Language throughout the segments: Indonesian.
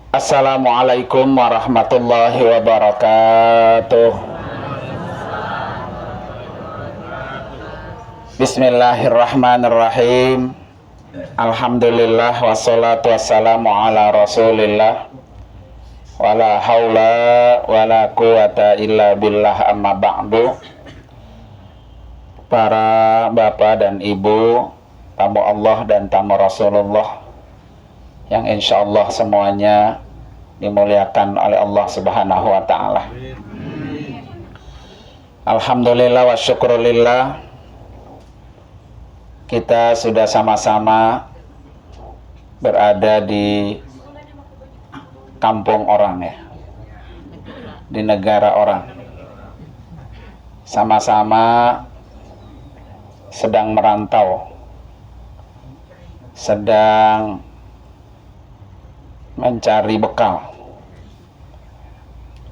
Assalamualaikum warahmatullahi wabarakatuh. Bismillahirrahmanirrahim. Alhamdulillah wassalatu wassalamu ala rasulillah. Wala haula wala quwata illa billah, amma ba'du. Para bapak dan ibu, tamu Allah dan tamu Rasulullah yang insya Allah semuanya dimuliakan oleh Allah Subhanahu wa ta'ala. Alhamdulillah wa syukurillah, kita sudah sama-sama berada di kampung orang ya, di negara orang. Sama-sama sedang merantau, sedang mencari bekal.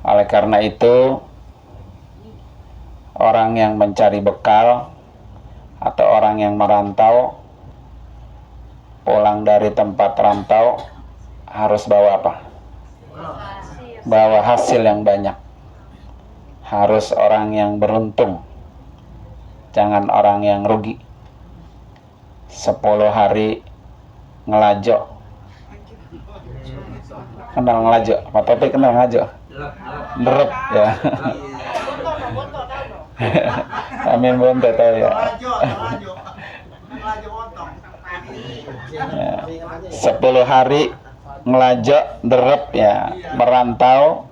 Oleh karena itu, orang yang mencari bekal atau orang yang merantau pulang dari tempat rantau harus bawa apa? Bawa hasil yang banyak. Harus orang yang beruntung, jangan orang yang rugi. 10 hari ngelajo. Kenal ngelajo? Pak Topik kenal ngelajo? Derep ya. Amin bonto tahu ya. 10 hari ngelajo derep ya, merantau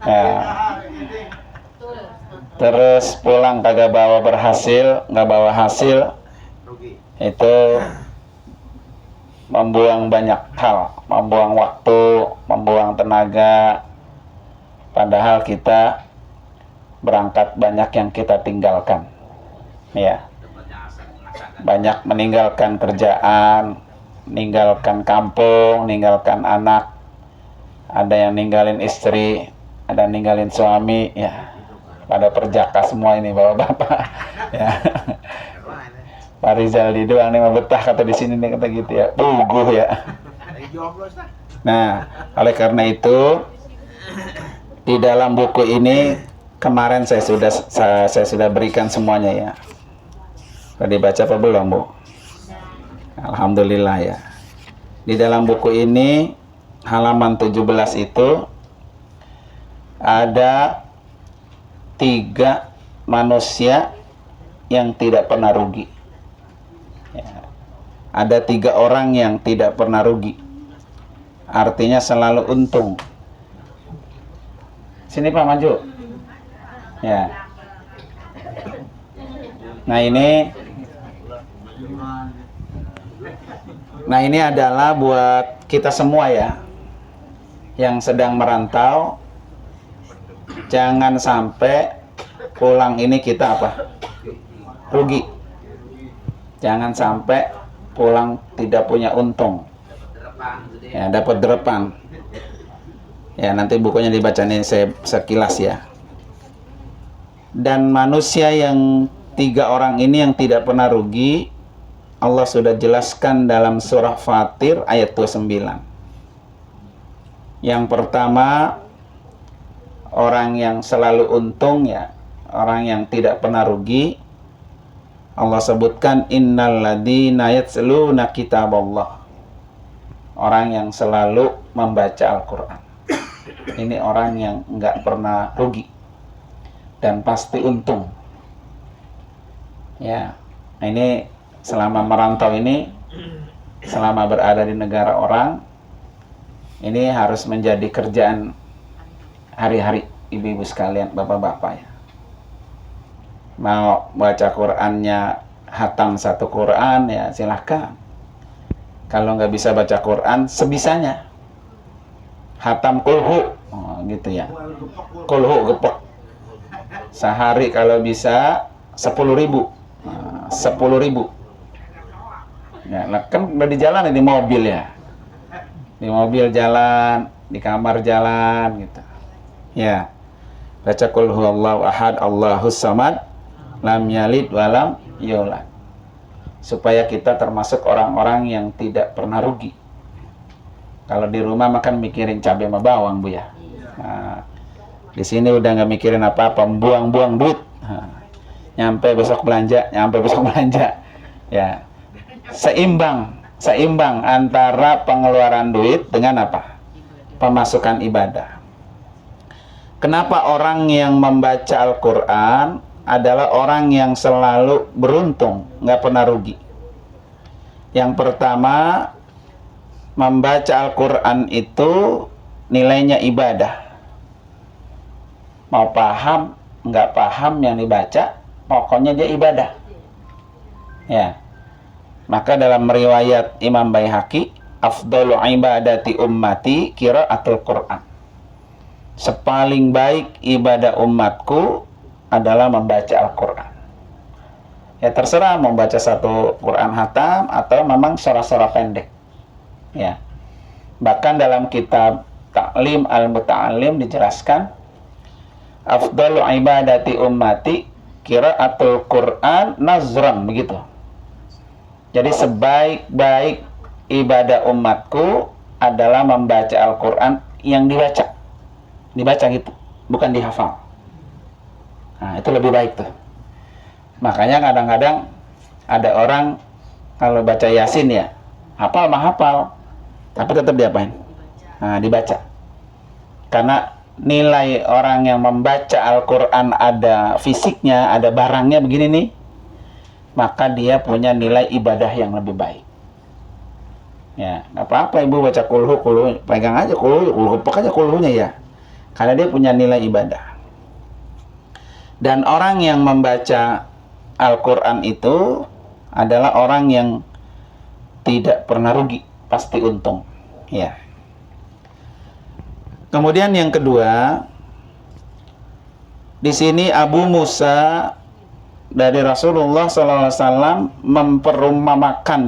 ya. Terus pulang kagak bawa berhasil, nggak bawa hasil, itu membuang banyak hal, membuang waktu, membuang tenaga. Padahal kita berangkat banyak yang kita tinggalkan ya, banyak meninggalkan kerjaan, meninggalkan kampung, meninggalkan anak, ada yang ninggalin istri, ada yang ninggalin suami ya, pada perjaka semua ini bapak-bapak ya. Pak Rizal di doang nih mah betah kata di sini nih, kata gitu ya, puguh ya. Nah, oleh karena itu di dalam buku ini kemarin saya sudah berikan semuanya ya. Sudah dibaca apa belum, Bu? Alhamdulillah ya. Di dalam buku ini halaman 17 itu ada 3 manusia yang tidak pernah rugi. Ya. Ada 3 orang yang tidak pernah rugi. Artinya selalu untung. Sini Pak, maju. Ya. Nah ini adalah buat kita semua ya, yang sedang merantau. Jangan sampai pulang ini kita apa? Rugi. Jangan sampai pulang tidak punya untung. Ya, dapat derepan. Ya, nanti bukunya dibacain saya sekilas ya. Dan manusia yang 3 orang ini yang tidak pernah rugi, Allah sudah jelaskan dalam surah Fatir ayat 29. Yang pertama, orang yang selalu untung ya, orang yang tidak pernah rugi. Allah sebutkan innal ladzina yatsluna kitaballah. Orang yang selalu membaca Al-Qur'an. Ini orang yang enggak pernah rugi dan pasti untung. Ya, ini selama merantau ini, selama berada di negara orang, ini harus menjadi kerjaan hari-hari ibu-ibu sekalian, bapak-bapak ya. Mau baca Qur'annya hatam 1 Qur'an ya silahkan. Kalau nggak bisa baca Qur'an sebisanya hatam kulhu gitu ya, kulhu gepek. Sehari kalau bisa 10.000 10.000 ya, kan udah di jalan ya, di mobil ya, di mobil jalan, di kamar jalan gitu ya, baca qul huwallahu ahad Allahus samad lam yalid walam yulad, supaya kita termasuk orang-orang yang tidak pernah rugi. Kalau di rumah makan mikirin cabai sama bawang, Bu ya. Nah, di sini udah nggak mikirin apa-apa, buang-buang duit. Nah, nyampe besok belanja, ya. Seimbang antara pengeluaran duit dengan apa? Pemasukan ibadah. Kenapa orang yang membaca Al-Quran adalah orang yang selalu beruntung, nggak pernah rugi? Yang pertama, membaca Al-Quran itu nilainya ibadah. Mau paham, nggak paham yang dibaca, pokoknya dia ibadah. Ya. Maka dalam riwayat Imam Baihaqi, afdalu ibadati ummati qiraatul Quran. Sepaling baik ibadah umatku adalah membaca Al-Quran. Ya terserah mau baca satu Quran hatam atau memang surah-surah pendek. Ya. Bahkan dalam kitab Ta'lim al-Muta'allim dijelaskan afdalu ibadati ummati qiraatul Quran nazran, begitu. Jadi sebaik-baik ibadah umatku adalah membaca Al-Quran yang dibaca gitu, bukan dihafal. Nah, itu lebih baik tuh. Makanya kadang-kadang ada orang kalau baca Yasin ya, hafal mah hafal, tapi tetap diapain? Nah, dibaca. Karena nilai orang yang membaca Al-Quran ada fisiknya, ada barangnya begini nih, maka dia punya nilai ibadah yang lebih baik. Ya, nggak apa-apa ibu baca kulhu, pegang aja kulhu, pakai aja kulhunya ya. Karena dia punya nilai ibadah. Dan orang yang membaca Al-Quran itu adalah orang yang tidak pernah rugi, pasti untung. Ya. Kemudian yang kedua, di sini Abu Musa dari Rasulullah SAW memperumpamakan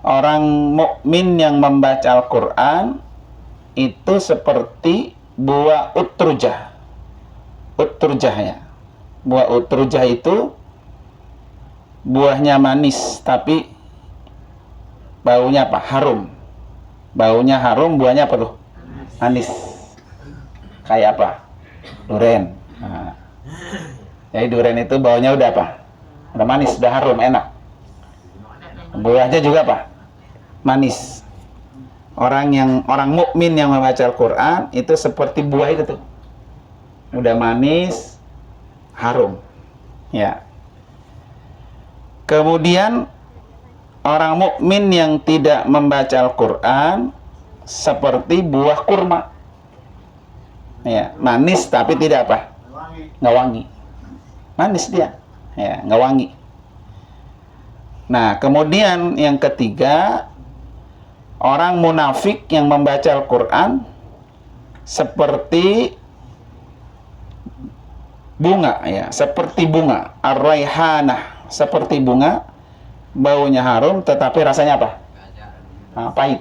orang mukmin yang membaca Al-Quran itu seperti buah utrujah. Ya. Buah utrujah itu buahnya manis tapi baunya apa? Harum. Baunya harum, buahnya apa tuh? Manis. Kayak apa? Duren. Nah. Jadi duren itu baunya udah apa? Udah manis, udah harum, enak. Buahnya juga apa? Manis. Orang mukmin yang membaca Al-Quran itu seperti buah itu tuh. Udah manis, harum. Ya. Kemudian orang mukmin yang tidak membaca Al-Quran seperti buah kurma. Ya, manis tapi tidak apa? Nggak wangi. Manis dia. Ya, nggak wangi. Nah, kemudian yang ketiga, orang munafik yang membaca Al-Quran seperti bunga, ya, seperti bunga ar-raihanah, seperti bunga, baunya harum tetapi rasanya apa? Nah, pahit.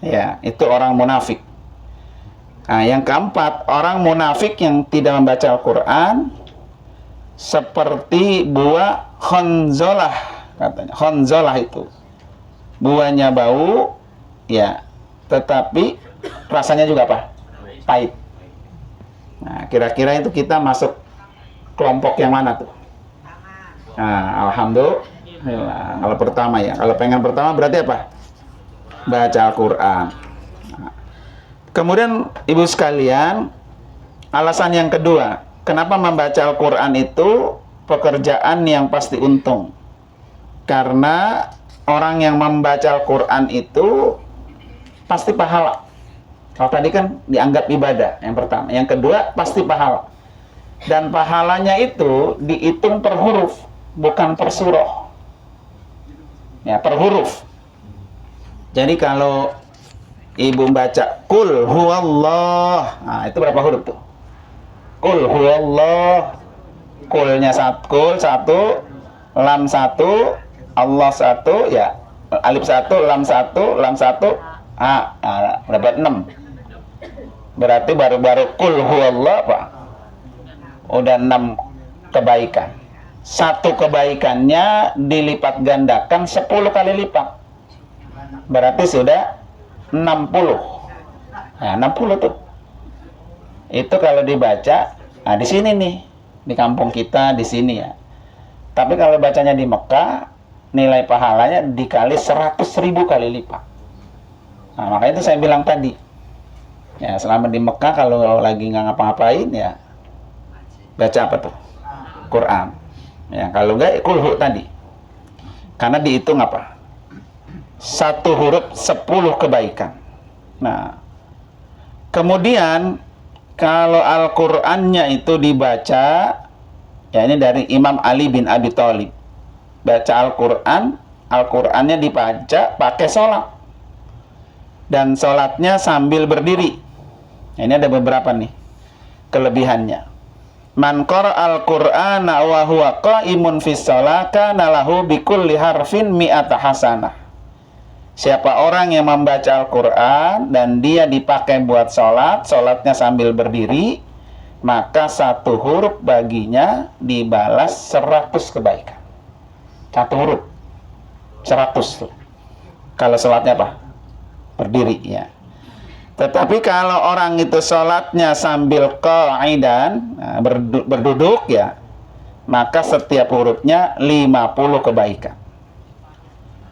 Ya, itu orang munafik. Nah, yang keempat, orang munafik yang tidak membaca Al-Quran seperti buah khonzolah, katanya. Khonzolah itu buahnya bau, ya, tetapi rasanya juga apa? Pahit. Nah, kira-kira itu kita masuk kelompok yang mana tuh? Nah, alhamdulillah. Kalau pertama ya, kalau pengen pertama berarti apa? Baca Al-Quran. Nah, kemudian ibu sekalian, alasan yang kedua, kenapa membaca Al-Quran itu pekerjaan yang pasti untung? Karena orang yang membaca Al-Quran itu pasti pahala. Kalau tadi kan dianggap ibadah yang pertama. Yang kedua pasti pahala. Dan pahalanya itu dihitung per huruf, bukan per surah. Ya, per huruf. Jadi kalau ibu baca Qul huwallah, nah itu berapa huruf tuh? Qul huwallah. Qulnya satu, lam satu, Allah satu, ya, alif satu, lam satu, dapat 6. Berarti baru-baru Qul huwallah apa? Udah 6 kebaikan. Satu kebaikannya dilipat gandakan 10 kali lipat. berarti sudah 60. Nah, 60 tuh. Itu kalau dibaca, nah di sini nih, di kampung kita di sini ya. Tapi kalau bacanya di Mekah, nilai pahalanya dikali 100.000 kali lipat. Nah, makanya itu saya bilang tadi. Ya, selama di Mekah kalau lagi nggak ngapa-ngapain ya baca apa tuh? Quran. Ya, kalau nggak kulhu tadi. Karena dihitung apa? Satu huruf 10 kebaikan. Nah, kemudian kalau Al-Qur'annya itu dibaca, ya ini dari Imam Ali bin Abi Thalib. Baca Al-Qur'an, Al-Qur'annya dibaca pakai sholat. Dan sholatnya sambil berdiri. Ini ada beberapa nih kelebihannya. Man qara'al Qur'ana wa huwa qa'imun fis shalah kana lahu bikulli harfin mi'ata hasanah. Siapa orang yang membaca Al-Qur'an dan dia dipakai buat sholat, sholatnya sambil berdiri, maka satu huruf baginya dibalas 100 kebaikan. Satu huruf 100 tuh. Kalau sholatnya apa? Berdiri ya. Tetapi kalau orang itu sholatnya sambil qa'idan, nah, berduduk ya, maka setiap hurufnya 50 kebaikan.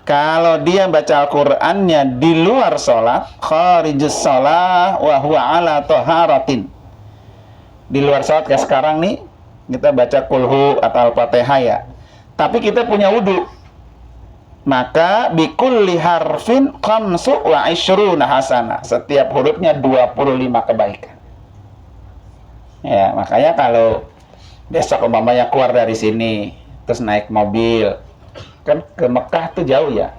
Kalau dia baca Al-Qur'annya di luar sholat, kharijus sholah wa huwa ala taharatin. Di luar sholat kayak sekarang nih, kita baca kulhu atau Al-Fatihah ya. Tapi kita punya wudu. Maka bikulli harfin khamsu wa ishruna hasanah. Setiap hurufnya 25 kebaikan. Ya, makanya kalau besok umpamanya keluar dari sini terus naik mobil, kan ke Mekah tuh jauh ya.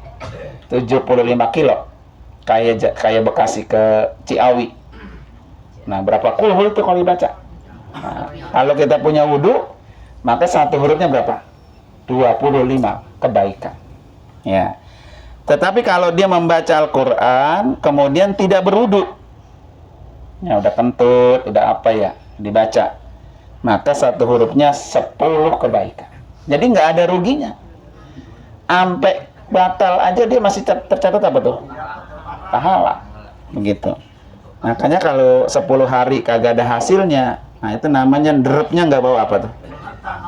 75 kilo. Kayak Bekasi ke Ciawi. Nah, berapa kulhu itu kalau dibaca? Nah, kalau kita punya wudu, maka satu hurufnya berapa? 25 kebaikan. Ya. Tetapi kalau dia membaca Al-Qur'an kemudian tidak berwudu, ya udah kentut, udah apa ya, dibaca, maka satu hurufnya 10 kebaikan. Jadi nggak ada ruginya. Sampai batal aja dia masih tercatat apa tuh? Pahala. Begitu. Makanya kalau 10 hari kagak ada hasilnya, nah itu namanya derepnya nggak bawa apa tuh?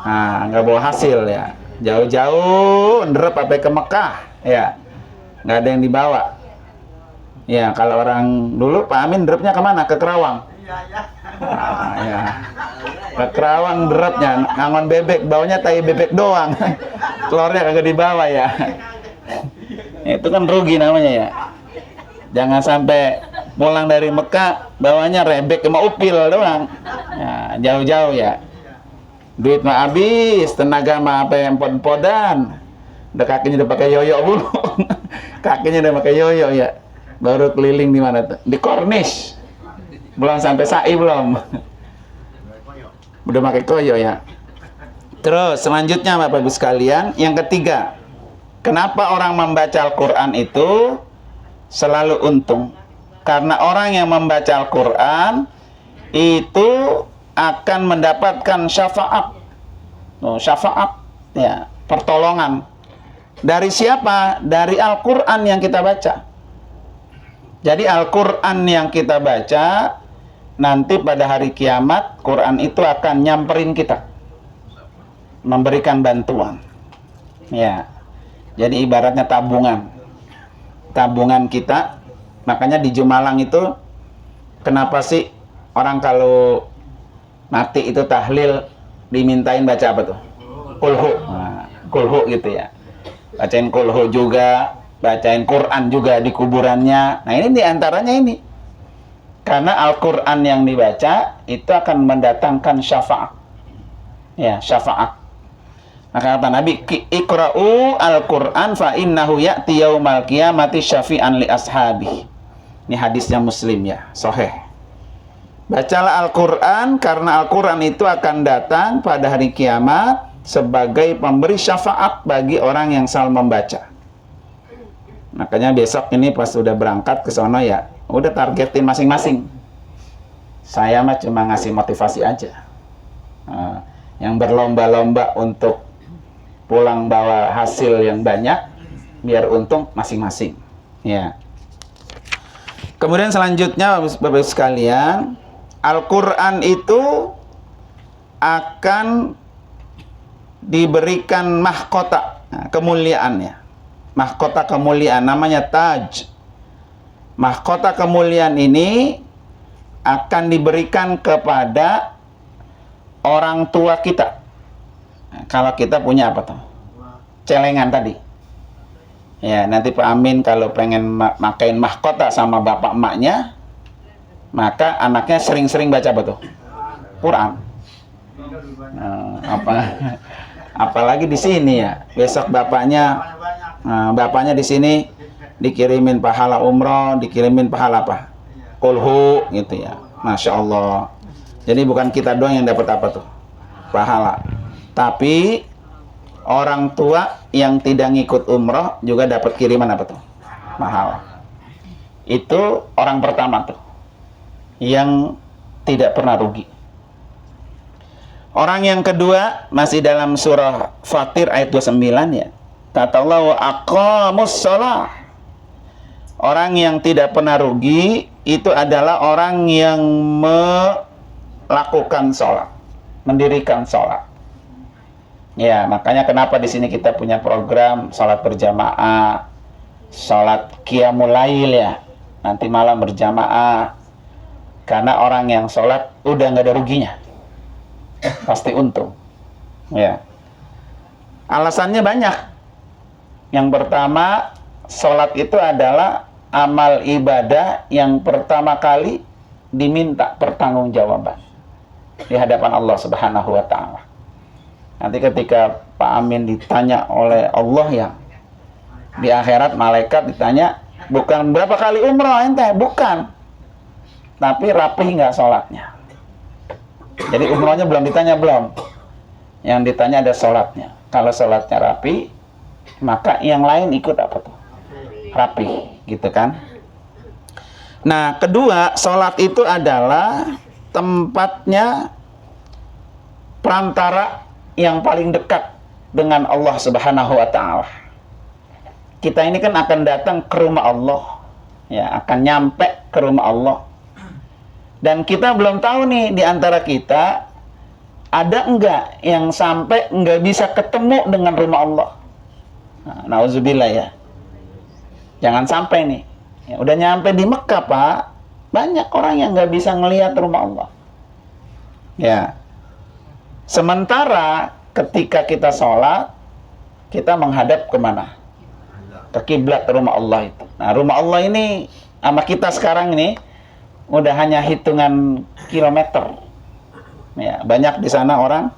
Nah, nggak bawa hasil ya. Jauh-jauh nderep sampai ke Mekah ya, nggak ada yang dibawa ya. Kalau orang dulu Pak Amin nderepnya kemana? Ke Kerawang. Nah, ya, ke Kerawang nderepnya, ngangon bebek, baunya tai bebek doang. Telurnya kagak dibawa ya. Itu kan rugi namanya ya. Jangan sampai pulang dari Mekah bawanya rebek sama upil doang ya, jauh-jauh ya. Duit mah habis, tenaga mah apa yang empon-empodan. Udah kakinya udah pakai yoyo dulu. Kakinya udah pakai yoyo ya. Baru keliling di mana tuh? Di Corniche. Belum sampai Sai belum. Udah pakai koyo ya. Terus selanjutnya Bapak Ibu sekalian, yang ketiga. Kenapa orang membaca Al-Qur'an itu selalu untung? Karena orang yang membaca Al-Qur'an itu akan mendapatkan syafaat. Syafaat ya, pertolongan. Dari siapa? Dari Al-Qur'an yang kita baca. Jadi Al-Qur'an yang kita baca nanti pada hari kiamat, Quran itu akan nyamperin kita, memberikan bantuan. Ya. Jadi ibaratnya tabungan. Tabungan kita. Makanya di Jumalang itu kenapa sih orang kalau mati itu tahlil dimintain baca apa tuh? Kulhu. Nah, kulhu gitu ya. Bacain kulhu juga, bacain Quran juga di kuburannya. Nah, ini diantaranya ini. Karena Al-Quran yang dibaca itu akan mendatangkan syafaat. Ya, syafaat. Maka kata Nabi, Iqra'u Al-Quran fa innahu ya'ti yaumal qiyamati syafi'an li ashabi. Ini hadisnya Muslim ya, sahih. Bacalah Al-Quran karena Al-Quran itu akan datang pada hari kiamat sebagai pemberi syafaat bagi orang yang selalu membaca. Makanya besok ini pas sudah berangkat ke sono ya, udah targetin masing-masing. Saya mah cuma ngasih motivasi aja. Yang berlomba-lomba untuk pulang bawa hasil yang banyak, biar untung masing-masing. Ya. Kemudian selanjutnya Bapak Ibu sekalian, Al-Qur'an itu akan diberikan mahkota, kemuliaan ya. Mahkota kemuliaan namanya taj. Mahkota kemuliaan ini akan diberikan kepada orang tua kita. Kalau kita punya apa tuh? Celengan tadi. Ya, nanti Pak Amin kalau pengen makain mahkota sama bapak emaknya, maka anaknya sering-sering baca apa tuh? Quran. Apalagi di sini ya. Besok bapaknya di sini dikirimin pahala umroh, dikirimin pahala apa? Kulhu gitu ya. Masya Allah. Jadi bukan kita doang yang dapat apa tuh? Pahala. Tapi orang tua yang tidak ngikut umroh juga dapat kiriman apa tuh? Pahala. Itu orang pertama tuh yang tidak pernah rugi. Orang yang kedua masih dalam surah Fatir ayat 29 ya. Kata Allah, wa aqamus shalah. Orang yang tidak pernah rugi itu adalah orang yang melakukan sholat, mendirikan sholat. Ya, makanya kenapa di sini kita punya program sholat berjamaah, sholat qiyamul lail ya, nanti malam berjamaah. Karena orang yang sholat udah nggak ada ruginya, pasti untung. Ya, alasannya banyak. Yang pertama, sholat itu adalah amal ibadah yang pertama kali diminta pertanggungjawaban di hadapan Allah Subhanahu wa Ta'ala. Nanti ketika Pak Amin ditanya oleh Allah ya, di akhirat malaikat ditanya, bukan berapa kali umrah ente, bukan, tapi rapih nggak sholatnya. Jadi umrahnya belum ditanya, belum. Yang ditanya ada sholatnya. Kalau sholatnya rapi, maka yang lain ikut apa tuh? Rapi, gitu kan? Nah, kedua, sholat itu adalah tempatnya perantara yang paling dekat dengan Allah Subhanahu wa Ta'ala. Kita ini kan akan datang ke rumah Allah, ya, akan nyampe ke rumah Allah. Dan kita belum tahu nih di antara kita ada enggak yang sampai enggak bisa ketemu dengan rumah Allah. Nah, nauzubillah ya. Jangan sampai nih. Ya, udah nyampe di Mekah Pak, banyak orang yang nggak bisa ngelihat rumah Allah. Ya. Sementara ketika kita sholat, kita menghadap kemana? Ke kiblat rumah Allah itu. Nah, rumah Allah ini sama kita sekarang ini udah hanya hitungan kilometer. Ya, banyak di sana orang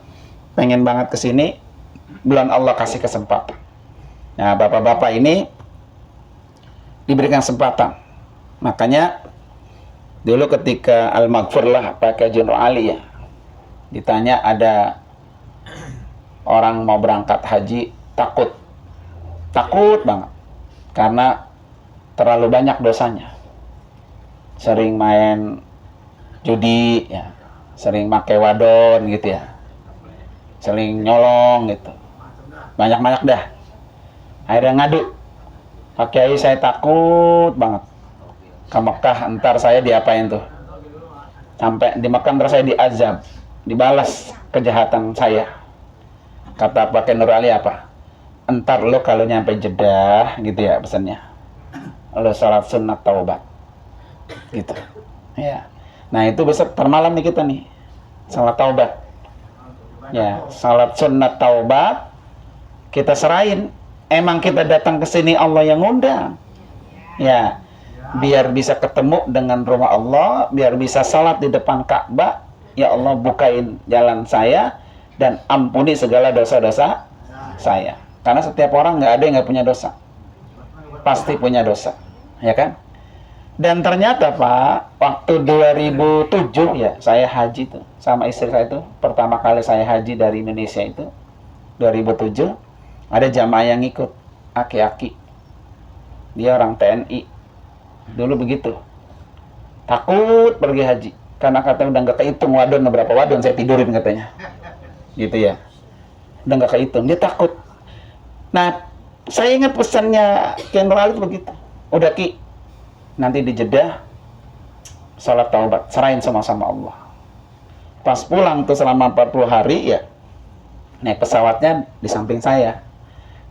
pengen banget ke sini, belum Allah kasih kesempatan. Nah, bapak-bapak ini diberikan kesempatan. Makanya dulu ketika Al-Maghfurlah pakai Junur Ali ya, ditanya ada orang mau berangkat haji, takut banget karena terlalu banyak dosanya, sering main judi ya, sering pakai wadon gitu ya, sering nyolong gitu, banyak dah. Akhirnya ngadu, Pak Kiai saya takut banget ke Mekah, entar saya diapain tuh, sampai di Mekah entar saya diazab, dibalas kejahatan saya. Kata Pak Nur Ali apa? Entar lo kalau nyampe Jeddah gitu ya pesannya, lo salat sunat taubat gitu ya. Nah itu besok termalam nih kita nih salat taubat ya, salat sunat taubat kita serahin. Emang kita datang ke sini Allah yang ngundang ya, biar bisa ketemu dengan rumah Allah, biar bisa salat di depan Ka'bah. Ya Allah, bukain jalan saya dan ampuni segala dosa-dosa saya. Karena setiap orang nggak ada yang nggak punya dosa, pasti punya dosa, ya kan? Dan ternyata Pak, waktu 2007 ya, saya haji tuh sama istri saya itu, pertama kali saya haji dari Indonesia itu 2007, ada jamaah yang ikut, aki-aki, dia orang TNI, dulu begitu, takut pergi haji, karena katanya udah nggak kehitung wadon, berapa wadon saya tidurin katanya, gitu ya, udah nggak kehitung, dia takut. Nah, saya ingat pesannya General itu begitu. Udah Ki, nanti di Jeddah salat taubat, serahin semua sama Allah. Pas pulang tuh selama 40 hari ya, naik pesawatnya di samping saya.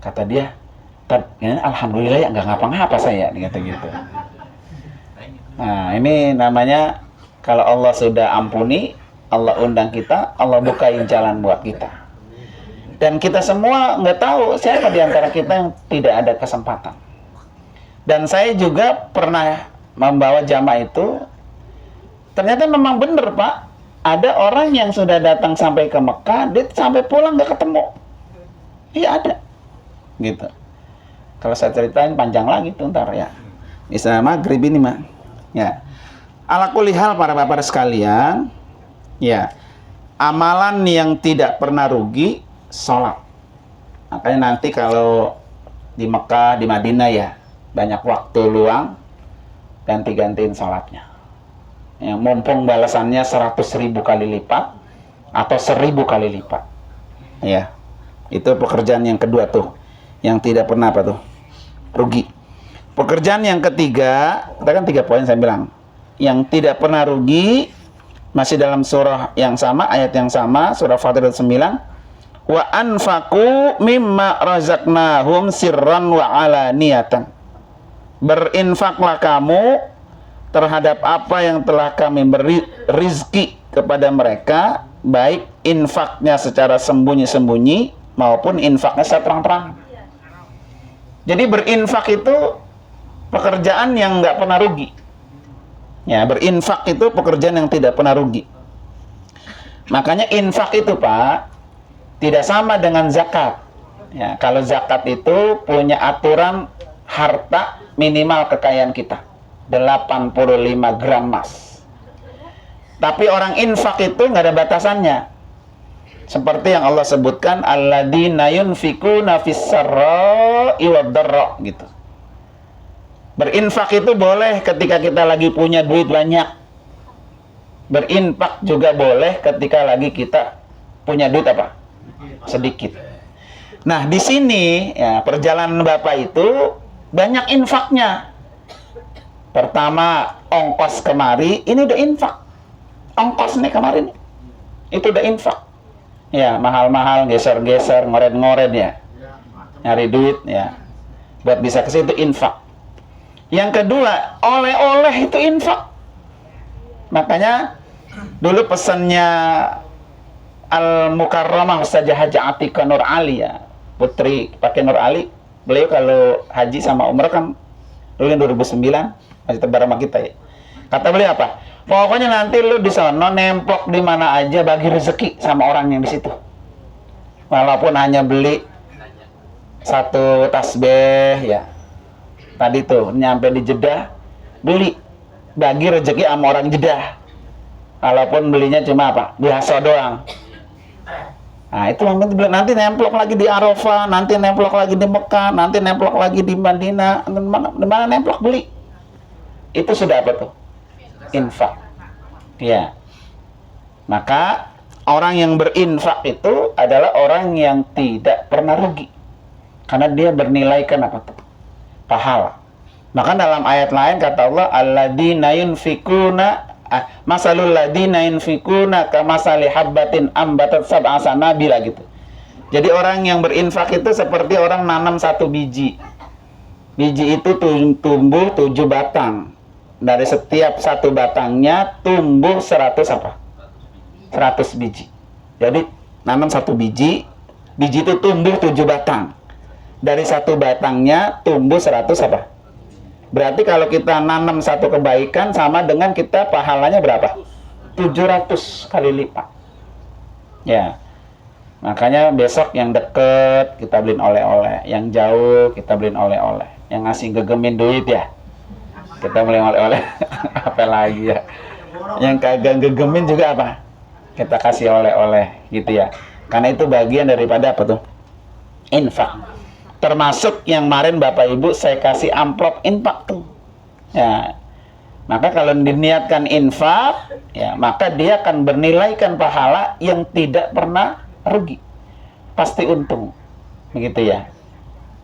Kata dia, alhamdulillah ya nggak ngapa-ngapa saya, kata gitu. Nah, ini namanya kalau Allah sudah ampuni, Allah undang kita, Allah bukain jalan buat kita. Dan kita semua nggak tahu siapa di antara kita yang tidak ada kesempatan. Dan saya juga pernah membawa jamaah itu, ternyata memang benar Pak, ada orang yang sudah datang sampai ke Mekah, dia sampai pulang nggak ketemu. Iya ada, gitu. Kalau saya ceritain panjang lagi tuh ntar ya. Bisa maghrib ini mah. Ya. Ala kulli hal para bapak sekalian, ya, amalan yang tidak pernah rugi, sholat. Makanya nanti kalau di Mekah, di Madinah ya, banyak waktu luang, ganti-gantiin sholatnya. Ya, mumpung balasannya 100.000 kali lipat atau 1.000 kali lipat. Ya, itu pekerjaan yang kedua tuh, yang tidak pernah apa tuh, rugi. Pekerjaan yang ketiga, kita kan 3 poin saya bilang, yang tidak pernah rugi, masih dalam surah yang sama, ayat yang sama, surah Fatir 9, wa anfaqu mimma razaqnahum sirran wa alaniyatan. Berinfaklah kamu terhadap apa yang telah kami beri rizki kepada mereka, baik infaknya secara sembunyi-sembunyi maupun infaknya secara terang-terang. Jadi berinfak itu pekerjaan yang nggak pernah rugi. Ya, berinfak itu pekerjaan yang tidak pernah rugi. Makanya infak itu Pak tidak sama dengan zakat. Ya, kalau zakat itu punya aturan harta minimal kekayaan kita 85 gram emas. Tapi orang infak itu nggak ada batasannya. Seperti yang Allah sebutkan, alladzina yunfikuna fis-sarra'i wad-dharra gitu. Berinfak itu boleh ketika kita lagi punya duit banyak. Berinfak juga boleh ketika lagi kita punya duit apa? Sedikit. Nah, di sini ya, perjalanan Bapak itu banyak infaknya. Pertama, ongkos kemari, ini udah infak. Ongkos nih kemarin, itu udah infak. Ya, mahal-mahal, geser-geser, ngoret-ngoret ya. Nyari duit ya. Buat bisa ke situ infak. Yang kedua, oleh-oleh itu infak. Makanya dulu pesannya Al-Mukarramah Ustazah Haji Atika Nur Ali ya, putri pakai Nur Ali, beliau kalau haji sama umrah kan dulu yang 2009 masih terbareng sama kita ya. Kata beliau apa? Pokoknya nanti lu di sana nemplok di mana aja, bagi rezeki sama orang yang di situ. Walaupun hanya beli satu tasbih ya. Tadi tuh nyampe di Jeddah, beli, bagi rezeki sama orang Jeddah. Walaupun belinya cuma apa? Biasa doang. Nah itu nanti nemplok lagi di Arafah, nanti nemplok lagi di Mekah, nanti nemplok lagi di Madinah, di mana nemplok beli. Itu sudah apa tuh? Infak. Ya. Maka orang yang berinfak itu adalah orang yang tidak pernah rugi. Karena dia bernilaikan apa tuh? Pahala. Maka dalam ayat lain kata Allah, alladzina yunfikuna masalul ladzina yunfikuna kamasali habbatin ambatat sab'a sanabila gitu. Jadi orang yang berinfak itu seperti orang nanam satu biji. Biji itu tumbuh 7 batang. Dari setiap satu batangnya tumbuh 100 apa? 100 biji. Jadi nanam satu biji, biji itu tumbuh 7 batang. Dari satu batangnya tumbuh 100 apa? Berarti kalau kita nanam satu kebaikan sama dengan kita pahalanya berapa? 700 kali lipat. Ya. Makanya besok yang deket kita beliin oleh-oleh, yang jauh kita beliin oleh-oleh, yang ngasih gegemin duit ya kita beliin oleh-oleh. Apa lagi ya? Yang kagak gegemin juga apa? Kita kasih oleh-oleh gitu ya. Karena itu bagian daripada apa tuh? Infak. Termasuk yang kemarin Bapak Ibu saya kasih amplop infak tuh. Ya. Maka kalau diniatkan infak, ya, maka dia akan bernilaikan pahala yang tidak pernah rugi. Pasti untung. Begitu ya.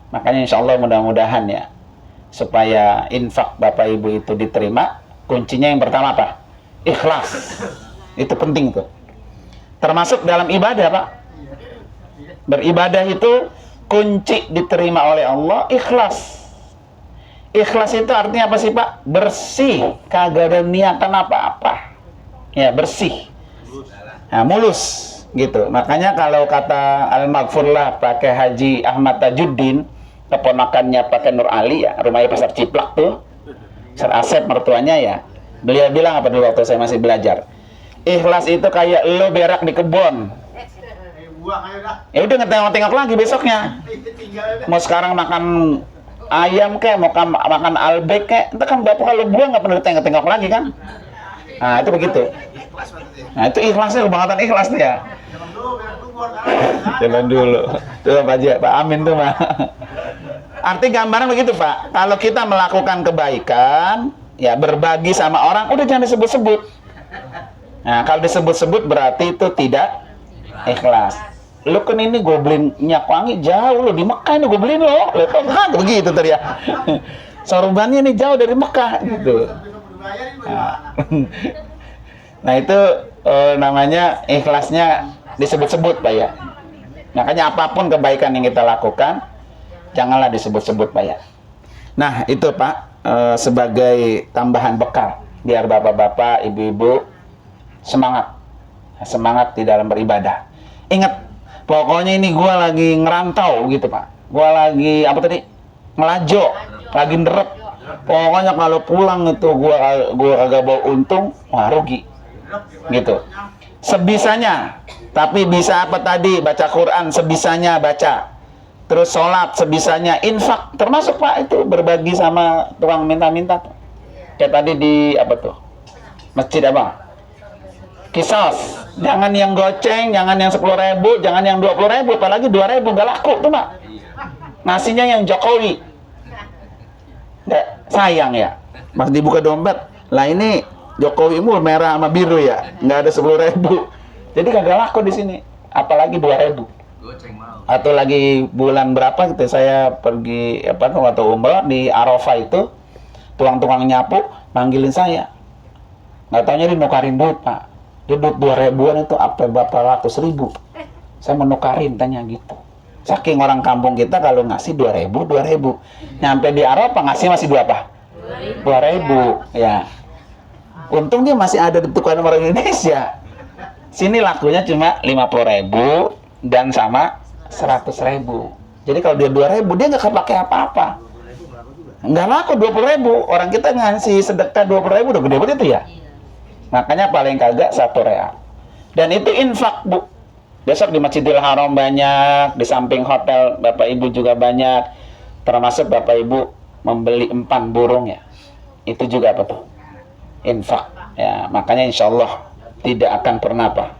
Makanya insya Allah mudah-mudahan ya, supaya infak Bapak Ibu itu diterima, kuncinya yang pertama apa? Ikhlas. Itu penting tuh. Termasuk dalam ibadah, Pak. Beribadah itu kunci diterima oleh Allah, ikhlas. Ikhlas itu artinya apa sih, Pak? Bersih, kagak ada niatan apa-apa. Ya, bersih. Nah, mulus gitu. Makanya kalau kata Al-Maghfurlah pakai Haji Ahmad Tajuddin, keponakannya pakai Nur Ali ya, rumahnya Pasar Ciplak tuh. Sir Asep mertuanya ya. Beliau bilang apa dulu waktu saya masih belajar? Ikhlas itu kayak lo berak di kebun. Ya udah ngetengok-tengok lagi besoknya. Mau sekarang makan ayam kayak mau makan albek kayak, itu kan bapak kalau buang nggak pernah ditengok-tengok lagi kan? Nah itu begitu. Nah itu ikhlasnya, kebangetan ikhlas tuh ya. Jalan dulu. Tuh Pak Haji, Pak Amin tuh mah. Arti gambaran begitu Pak. Kalau kita melakukan kebaikan, ya berbagi sama orang, udah jangan disebut-sebut. Nah kalau disebut-sebut berarti itu tidak ikhlas. Lu kan ini gue beliin minyak wangi jauh lo di Mekah, ini gue beliin lo. Kan begitu tadi ya. Sorbannya ini jauh dari Mekah gitu. Nah itu namanya ikhlasnya disebut-sebut Pak ya. Makanya apapun kebaikan yang kita lakukan janganlah disebut-sebut Pak ya. Nah itu Pak sebagai tambahan bekal biar bapak-bapak, ibu-ibu semangat di dalam beribadah. Ingat, pokoknya ini gua lagi ngerantau gitu Pak. Gua lagi apa tadi? Ngelajo, lagi nderep. Pokoknya kalau pulang itu gua agak bawa untung, wah rugi. Gitu. Sebisanya. Tapi bisa apa tadi? Baca Quran sebisanya baca. Terus sholat sebisanya, infak termasuk Pak itu berbagi sama tukang minta-minta. Kayak tadi di apa tuh? Masjid apa? Kisos, jangan yang goceng, jangan yang 10.000, jangan yang 20.000, apalagi 2.000 nggak laku tuh Pak. Nasinya yang Jokowi, nggak sayang ya, pas dibuka dompet, lah ini Jokowi mu merah sama biru ya, nggak ada 10.000, jadi kagak laku di sini, apalagi 2.000. Atau lagi bulan berapa gitu saya pergi waktu umrah di Arafah itu, tukang-tukang nyapu manggilin saya, nggak taunya dia nukarin duit Pak. Dia duit 2.000-an itu apa berapa ratus ribu. Saya mau nukarin tanya gitu. Saking orang kampung kita kalau ngasih 2.000. Nyampe di Arafah ngasih masih 2.000 ya. Untung dia masih ada di tukang orang Indonesia. Sini lakunya cuma 50.000 dan sama 100.000. Jadi kalau dia 2.000 dia nggak kepake apa-apa. Nggak laku 20.000. Orang kita ngasih sedekah 20.000 udah gede banget itu ya. Makanya paling kagak 1 real. Dan itu infak Bu. Besok di Masjidil Haram banyak, di samping hotel Bapak Ibu juga banyak. Termasuk Bapak Ibu membeli empan burung ya. Itu juga apa tuh? Infak. Ya, makanya insya Allah tidak akan pernah apa?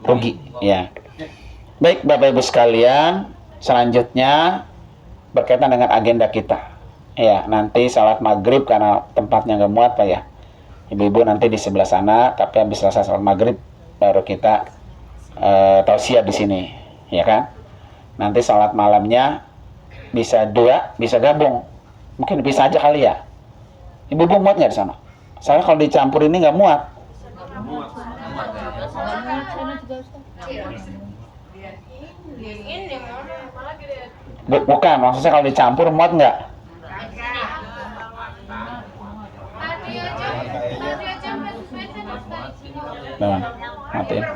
Rugi ya. Baik Bapak Ibu sekalian, selanjutnya berkaitan dengan agenda kita. Ya, nanti salat maghrib karena tempatnya nggak muat Pak ya. Ibu-ibu nanti di sebelah sana, tapi habis selesai salat maghrib baru kita tausiah di sini, ya kan? Nanti salat malamnya bisa 2, bisa gabung, mungkin bisa aja kali ya. Ibu-ibu muat nggak di sana? Soalnya kalau dicampur ini nggak muat. Bukan, maksudnya kalau dicampur muat nggak? Nah, matiin.